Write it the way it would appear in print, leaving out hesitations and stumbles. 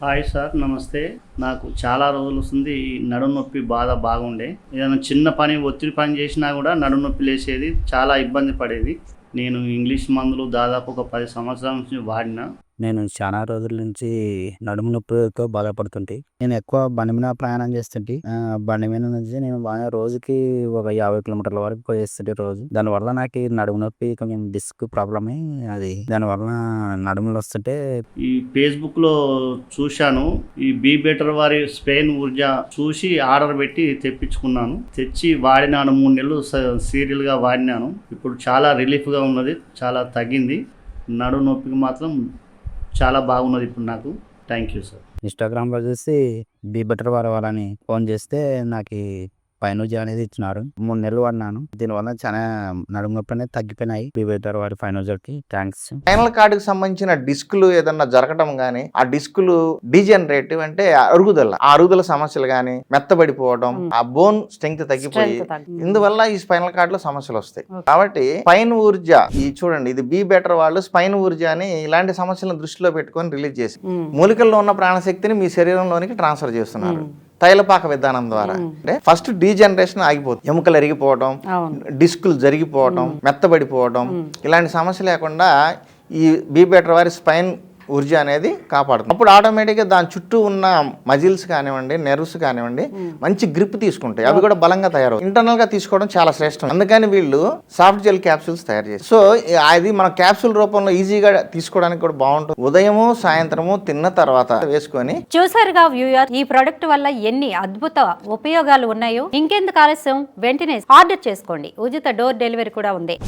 Hi sir, నమస్తే. నాకు చాలా రోజులు వస్తుంది నడుము నొప్పి బాధ బాగుండే. ఏదైనా చిన్న పని ఒత్తిడి పని చేసినా కూడా నడుము నొప్పి లేసేది, చాలా ఇబ్బంది పడేది. నేను ఇంగ్లీష్ మందులు దాదాపు ఒక 10 సంవత్సరాల నుంచి వాడినా. నేను చాలా రోజుల నుంచి నడుము నొప్పితో బాధపడుతుంటే నేను ఎక్కువ బండి మీద ప్రయాణం చేస్తుంటే బండి మీద నుంచి నేను బాగా రోజుకి ఒక 50 కిలోమీటర్ల వరకు పోయేస్తుంటే రోజు. దానివల్ల నాకు ఈ నడుము నొప్పి కొంచెం డిస్క్ ప్రాబ్లమే. అది దానివల్ల నడుములు వస్తుంటే ఈ ఫేస్బుక్లో చూశాను, ఈ బీ బెటర్ వారి స్పెయిన్ ఊర్జా చూసి ఆర్డర్ పెట్టి తెప్పించుకున్నాను. తెచ్చి వాడినాను, 3 నెలలు సీరియల్గా వాడినాను. ఇప్పుడు చాలా రిలీఫ్గా ఉన్నది, చాలా తగ్గింది. నడుము నొప్పికి మాత్రం చాలా బాగున్నది ఇప్పుడు నాకు. Thank you sir. ఇన్స్టాగ్రామ్లో చూసి బీ బెటర్ వారి వాళ్ళని ఫోన్ చేస్తే నాకు ఫైనోజీ అనేది ఇచ్చినారు. 3 నెలలు వాడినాను. దీనివల్ల చాలా నడుము నొప్పి అనేది తగ్గిపోయినాయి. బీ బెటర్ వారి ఫైనోజీకి థ్యాంక్స్. స్పైనల్ కార్డుకి సంబంధించిన డిస్కులు ఏదన్నా జరగటం గానీ, ఆ డిస్కులు డీజనరేటివ్ అంటే అరుగుదల సమస్యలు గానీ, మెత్తబడిపోవడం, ఆ బోన్ స్ట్రెంగ్త్ తగ్గిపోయి ఇందువల్ల ఈ స్పైనల్ కార్డ్ లో సమస్యలు వస్తాయి. కాబట్టి స్పైన్ ఊర్జా ఈ చూడండి, ఇది బీ బెటర్ వాళ్ళు స్పైన్ ఊర్జా అని ఇలాంటి సమస్యలను దృష్టిలో పెట్టుకొని రిలీజ్ చేసి మూలికల్లో ఉన్న ప్రాణశక్తిని మీ శరీరంలోనికి ట్రాన్స్ఫర్ చేస్తున్నారు తైలపాక విధానం ద్వారా. అంటే ఫస్ట్ డీజనరేషన్ ఆగిపోతుంది, ఎముకలు ఎరిగిపోవడం, డిస్కులు జరిగిపోవడం, మెత్తబడిపోవడం, ఇలాంటి సమస్య లేకుండా ఈ బీ బెటర్ వారి స్పైన్ ఊర్జా అనేది కాపాడుతుంది. అప్పుడు ఆటోమేటిక్గా దాని చుట్టూ ఉన్న మజిల్స్ కానివ్వండి, నెర్వ్స్ కానివ్వండి, మంచి గ్రిప్ తీసుకుంటాయి. అవి కూడా బలంగా తయారవుతాయి. ఇంటర్నల్ గా తీసుకోవడం చాలా శ్రేష్టం. అందుకని వీళ్ళు సాఫ్ట్ జెల్ క్యాప్సూల్స్ తయారు చేస్తారు. సో అది మన క్యాప్సూల్ రూపంలో ఈజీగా తీసుకోవడానికి కూడా బాగుంటుంది. ఉదయము సాయంత్రము తిన్న తర్వాత వేసుకొని. చూసారుగా వ్యూయర్, ఈ ప్రొడక్ట్ వల్ల ఎన్ని అద్భుత ఉపయోగాలు ఉన్నాయో. ఇంకెందుకు ఆలస్యం, వెంటనే ఆర్డర్ చేసుకోండి. ఉచిత డోర్ డెలివరీ కూడా ఉంది.